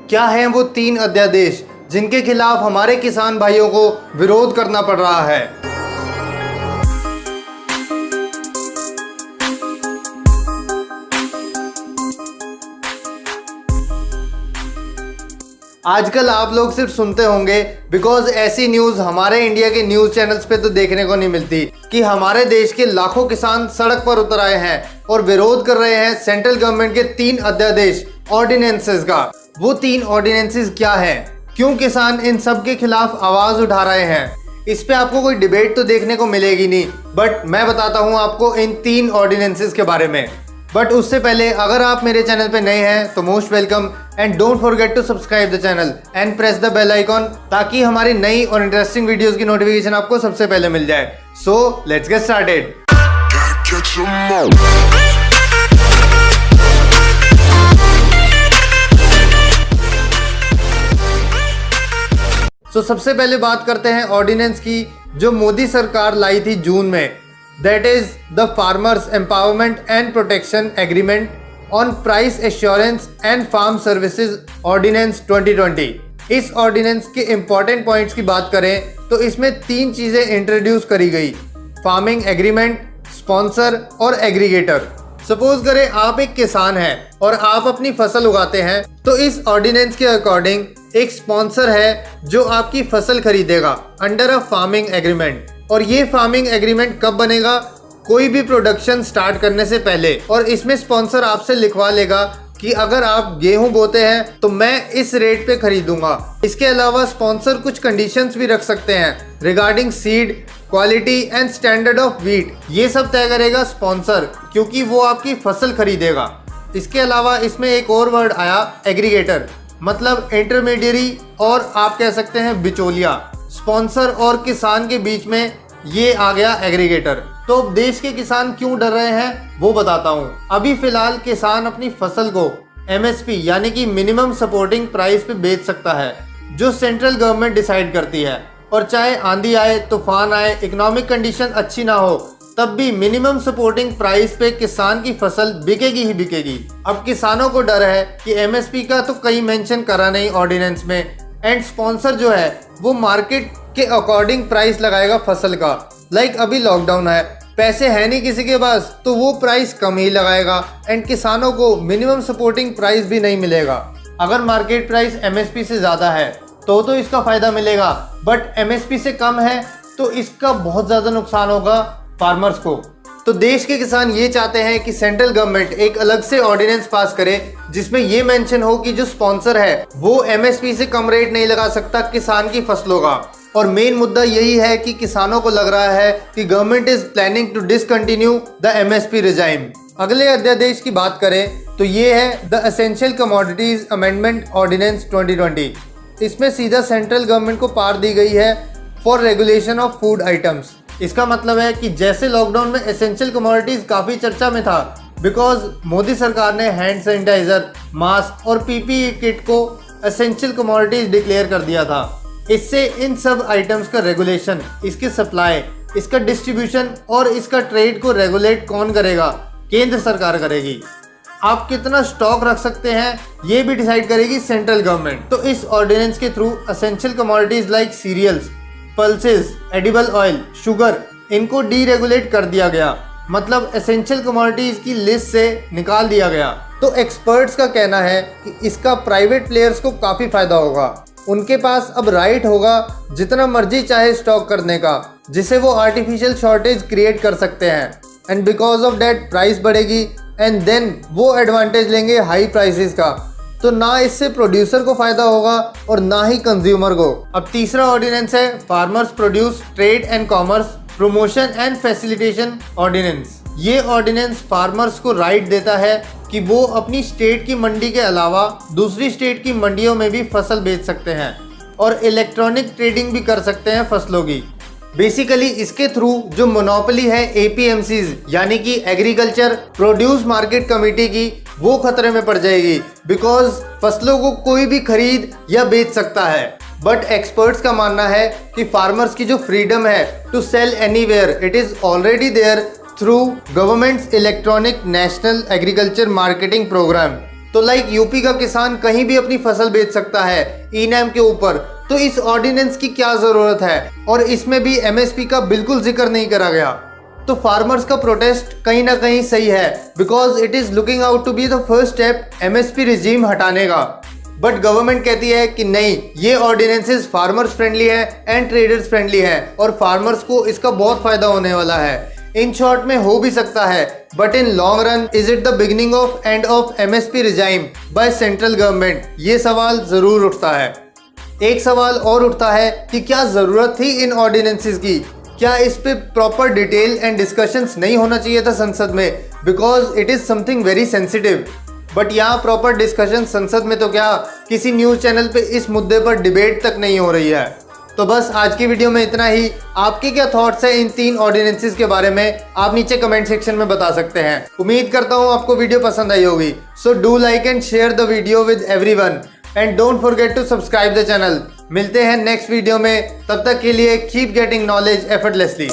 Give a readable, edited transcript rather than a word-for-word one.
क्या हैं वो 3 अध्यादेश जिनके खिलाफ हमारे किसान भाइयों को विरोध करना पड़ रहा है? आजकल आप लोग सिर्फ सुनते होंगे बिकॉज ऐसी न्यूज हमारे इंडिया के न्यूज चैनल्स पे तो देखने को नहीं मिलती कि हमारे देश के लाखों किसान सड़क पर उतर आए हैं और विरोध कर रहे हैं सेंट्रल गवर्नमेंट के 3 अध्यादेश ऑर्डिनेंसेस का। वो 3 ऑर्डिनेंसेस क्या हैं? क्यों किसान इन सब के खिलाफ आवाज उठा रहे हैं? इस पे आपको कोई डिबेट तो देखने को मिलेगी नहीं, बट मैं बताता हूँ आपको इन 3 ऑर्डिनेंसेस के बारे में। बट उससे पहले अगर आप मेरे चैनल पे नए हैं तो most welcome and don't forget to subscribe the channel and press the bell icon ताकि हमारी नई और इंटरेस्टिंग वीडियोस की नोटिफिकेशन आपको सबसे पहले मिल जाए। So let's get started. सबसे पहले बात करते हैं ऑर्डिनेंस की जो मोदी सरकार लाई थी जून में। That is the Farmers Empowerment and Protection Agreement on Price Assurance and Farm Services Ordinance 2020। इस ऑर्डिनेंस के इम्पॉर्टेंट पॉइंट्स की बात करें तो इसमें 3 चीज़ें इंट्रोड्यूस करी गई: फार्मिंग एग्रीमेंट, स्पॉन्सर और एग्रीगेटर। सपोज करें आप एक किसान हैं और आप अपनी फसल उगाते हैं तो इस ऑर्डिनेंस के अकॉर्डिंग एक स्पॉन्सर है जो आपकी फसल खरीदेगा अंडर अ फार्मिंग एग्रीमेंट। और ये फार्मिंग एग्रीमेंट कब बनेगा? कोई भी प्रोडक्शन स्टार्ट करने से पहले। और इसमें स्पॉन्सर आपसे लिखवा लेगा कि अगर आप गेहूं बोते हैं तो मैं इस रेट पे खरीदूंगा। इसके अलावा स्पॉन्सर कुछ कंडीशंस भी रख सकते हैं regarding seed, quality and standard of wheat. ये सब तय करेगा स्पॉन्सर, क्योंकि वो आपकी फसल खरीदेगा। इसके अलावा इसमें एक और वर्ड आया, एग्रीगेटर, मतलब इंटरमीडियरी और आप कह सकते हैं बिचौलिया। स्पॉन्सर और किसान के बीच में ये आ गया एग्रीगेटर। तो देश के किसान क्यों डर रहे हैं वो बताता हूँ। अभी फिलहाल किसान अपनी फसल को MSP यानी कि मिनिमम सपोर्टिंग प्राइस पे बेच सकता है, जो सेंट्रल गवर्नमेंट डिसाइड करती है। और चाहे आंधी आए, तूफान आए, इकोनॉमिक कंडीशन अच्छी ना हो, तब भी मिनिमम सपोर्टिंग प्राइस पे किसान की फसल बिकेगी ही बिकेगी। अब किसानों को डर है कि MSP का तो कहीं मेंशन करा नहीं ऑर्डिनेंस में, एंड स्पॉन्सर जो है वो मार्केट के अकॉर्डिंग प्राइस लगाएगा फसल का। लाइक अभी लॉकडाउन है, पैसे है नहीं किसी के पास तो वो प्राइस कम ही लगाएगा एंड किसानों को मिनिमम सपोर्टिंग प्राइस भी नहीं मिलेगा। अगर मार्केट प्राइस MSP से ज़्यादा है तो इसका फ़ायदा मिलेगा, बट MSP से कम है तो इसका बहुत ज़्यादा नुकसान होगा फार्मर्स को। तो देश के किसान ये चाहते हैं कि सेंट्रल गवर्नमेंट एक अलग से ऑर्डिनेंस पास करे जिसमें ये मेंशन हो कि जो स्पॉन्सर है वो MSP से कम रेट नहीं लगा सकता किसान की फसलों का। और मेन मुद्दा यही है कि किसानों को लग रहा है कि government is planning to discontinue the MSP regime. अगले अध्यादेश की बात करें तो ये है the essential commodities amendment ordinance 2020। इसमें सीधा सेंट्रल गवर्नमेंट को पावर दी गई है for regulation of food items. इसका मतलब है कि जैसे लॉकडाउन में एसेंशियल कमोडिटीज काफ़ी चर्चा में था बिकॉज मोदी सरकार ने हैंड सैनिटाइजर, मास्क और PPE किट को एसेंशियल कमोडिटीज डिक्लेयर कर दिया था। इससे इन सब आइटम्स का रेगुलेशन, इसकी सप्लाई, इसका डिस्ट्रीब्यूशन और इसका ट्रेड को रेगुलेट कौन करेगा? केंद्र सरकार करेगी। आप कितना स्टॉक रख सकते हैं ये भी डिसाइड करेगी सेंट्रल गवर्नमेंट। तो इस ऑर्डिनेंस के through essential commodities like cereals, pulses, edible oil, sugar, इनको डीरेगुलेट कर दिया गया, मतलब एसेंशियल कमोडिटीज की लिस्ट से निकाल दिया गया। तो एक्सपर्ट्स का कहना है कि इसका प्राइवेट प्लेयर्स को काफ़ी फायदा होगा। उनके पास अब राइट होगा जितना मर्जी चाहे स्टॉक करने का, जिसे वो आर्टिफिशियल शॉर्टेज क्रिएट कर सकते हैं and because of that price बढ़ेगी एंड देन वो एडवांटेज लेंगे हाई प्राइसेस का। तो ना इससे प्रोड्यूसर को फायदा होगा और ना ही कंज्यूमर को। अब तीसरा ऑर्डिनेंस है farmers produce trade and commerce promotion and facilitation ordinance. ये ऑर्डिनेंस फार्मर्स को राइट देता है कि वो अपनी स्टेट की मंडी के अलावा दूसरी स्टेट की मंडियों में भी फसल बेच सकते हैं और इलेक्ट्रॉनिक ट्रेडिंग भी कर सकते हैं फसलों की। बेसिकली इसके थ्रू जो मोनोपोली है APMCs यानी कि एग्रीकल्चर प्रोड्यूस मार्केट कमेटी की, वो खतरे में पड़ जाएगी बिकॉज फसलों को कोई भी खरीद या बेच सकता है। बट एक्सपर्ट्स का मानना है कि फार्मर्स की जो फ्रीडम है to sell anywhere, it is already there through government's electronic national agriculture marketing program. तो लाइक यूपी का किसान कहीं भी अपनी फसल बेच सकता है ई-नैम के ऊपर, तो इस ऑर्डिनेंस की क्या जरूरत है? और इसमें भी एमएसपी का बिल्कुल जिक्र नहीं करा गया। तो फार्मर्स का प्रोटेस्ट कहीं ना कहीं सही है, because it is looking out to be the first step MSP regime हटाने का। बट गवर्नमेंट कहती है कि नहीं, ये ऑर्डिनेंसेस फार्मर्स फ्रेंडली है एंड ट्रेडर्स फ्रेंडली है और फार्मर्स को इसका बहुत फायदा होने वाला है। इन शॉर्ट में हो भी सकता है, but in long run is it the beginning of end of MSP regime by central government? ये सवाल जरूर उठता है। एक सवाल और उठता है कि क्या जरूरत थी इन ऑर्डिनेंसेस की? क्या इस पे प्रॉपर डिटेल एंड डिस्कशंस नहीं होना चाहिए था संसद में, because it is something very sensitive. But यहाँ प्रॉपर डिस्कशन संसद में तो क्या, किसी न्यूज चैनल पे इस मुद्दे पर डिबेट तक नहीं हो रही है। तो बस आज की वीडियो में इतना ही। आपके क्या थॉट्स हैं इन 3 ऑर्डिनेंसेस के बारे में, आप नीचे कमेंट सेक्शन में बता सकते हैं। उम्मीद करता हूँ आपको वीडियो पसंद आई होगी। So do like and share the video with everyone and don't forget to subscribe the channel. मिलते हैं नेक्स्ट वीडियो में, तब तक के लिए कीप गेटिंग नॉलेज एफर्टलेसली।